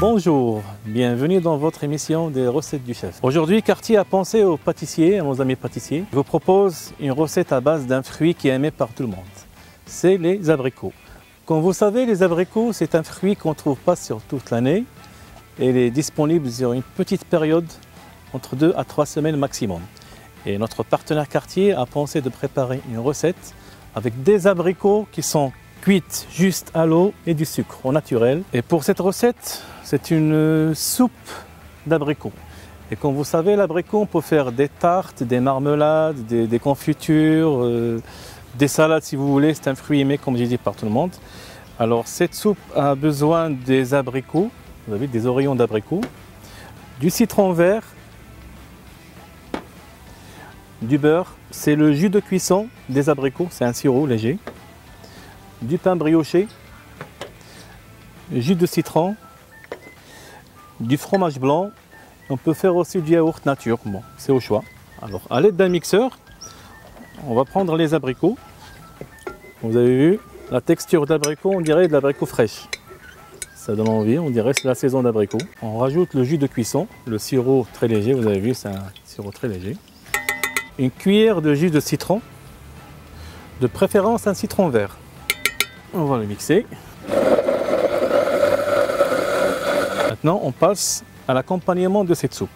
Bonjour, bienvenue dans votre émission des recettes du chef. Aujourd'hui, Cartier a pensé aux pâtissiers, à nos amis pâtissiers. Je vous propose une recette à base d'un fruit qui est aimé par tout le monde. C'est les abricots. Comme vous savez, les abricots, c'est un fruit qu'on ne trouve pas sur toute l'année. Et il est disponible sur une petite période, entre 2 à 3 semaines maximum. Et notre partenaire Cartier a pensé de préparer une recette avec des abricots qui sont cuites juste à l'eau et du sucre au naturel. Et pour cette recette, c'est une soupe d'abricots. Et comme vous savez, l'abricot, on peut faire des tartes, des marmelades, des confitures, des salades si vous voulez. C'est un fruit aimé, comme j'ai dit, par tout le monde. Alors cette soupe a besoin des abricots, vous avez des oreillons d'abricots, du citron vert, du beurre, c'est le jus de cuisson des abricots, c'est un sirop léger, du pain brioché, jus de citron, du fromage blanc. On peut faire aussi du yaourt nature, bon, c'est au choix. Alors à l'aide d'un mixeur, on va prendre les abricots. Vous avez vu la texture d'abricot, on dirait de l'abricot fraîche. Ça donne envie, on dirait que c'est la saison d'abricot. On rajoute le jus de cuisson, le sirop très léger, vous avez vu, c'est un sirop très léger. Une cuillère de jus de citron, de préférence un citron vert. On va le mixer. Maintenant, on passe à l'accompagnement de cette soupe.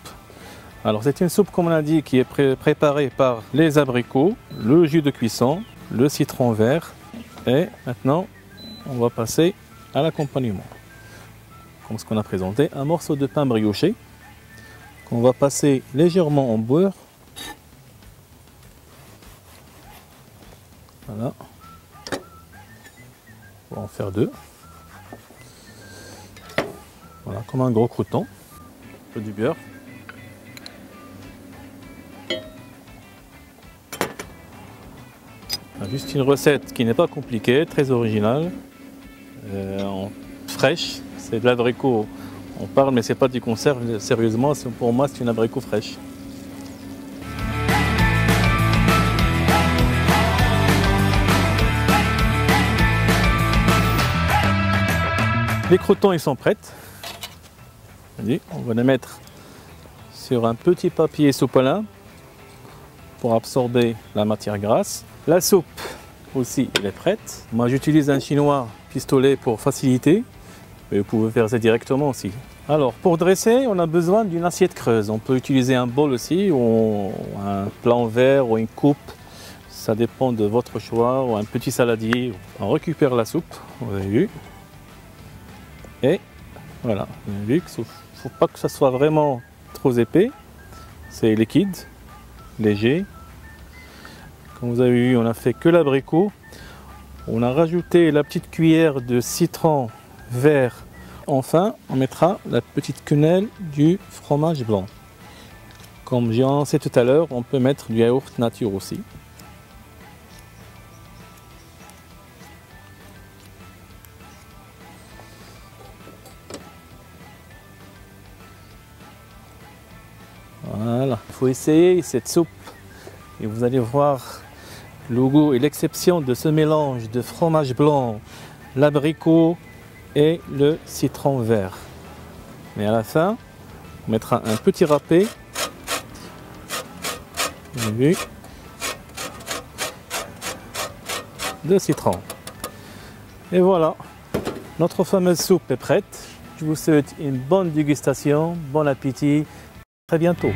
Alors, c'est une soupe, comme on a dit, qui est préparée par les abricots, le jus de cuisson, le citron vert. Et maintenant, on va passer à l'accompagnement. Comme ce qu'on a présenté, un morceau de pain brioché qu'on va passer légèrement en beurre. Voilà. On va en faire 2. Voilà, comme un gros crouton. Un peu du beurre. Juste une recette qui n'est pas compliquée, très originale, fraîche. C'est de l'abricot. On parle, mais c'est pas du conserve. Sérieusement, pour moi, c'est une abricot fraîche. Les croûtons, ils sont prêts. On va les mettre sur un petit papier sopalin pour absorber la matière grasse. La soupe aussi, elle est prête. Moi, j'utilise un chinois pistolet pour faciliter, mais vous pouvez faire ça directement aussi. Alors, pour dresser, on a besoin d'une assiette creuse. On peut utiliser un bol aussi, ou un plat en verre, ou une coupe. Ça dépend de votre choix, ou un petit saladier. On récupère la soupe, vous avez vu. Et voilà, vous avez vu qu'il ne faut pas que ça soit vraiment trop épais. C'est liquide, léger. Comme vous avez vu, on n'a fait que l'abricot. On a rajouté la petite cuillère de citron vert. Enfin, on mettra la petite quenelle du fromage blanc. Comme j'ai annoncé tout à l'heure, on peut mettre du yaourt nature aussi. Voilà, il faut essayer cette soupe et vous allez voir le goût et l'exception de ce mélange de fromage blanc, l'abricot et le citron vert. Mais à la fin, on mettra un petit râpé. Vous avez vu, de citron. Et voilà, notre fameuse soupe est prête. Je vous souhaite une bonne dégustation, bon appétit. À très bientôt.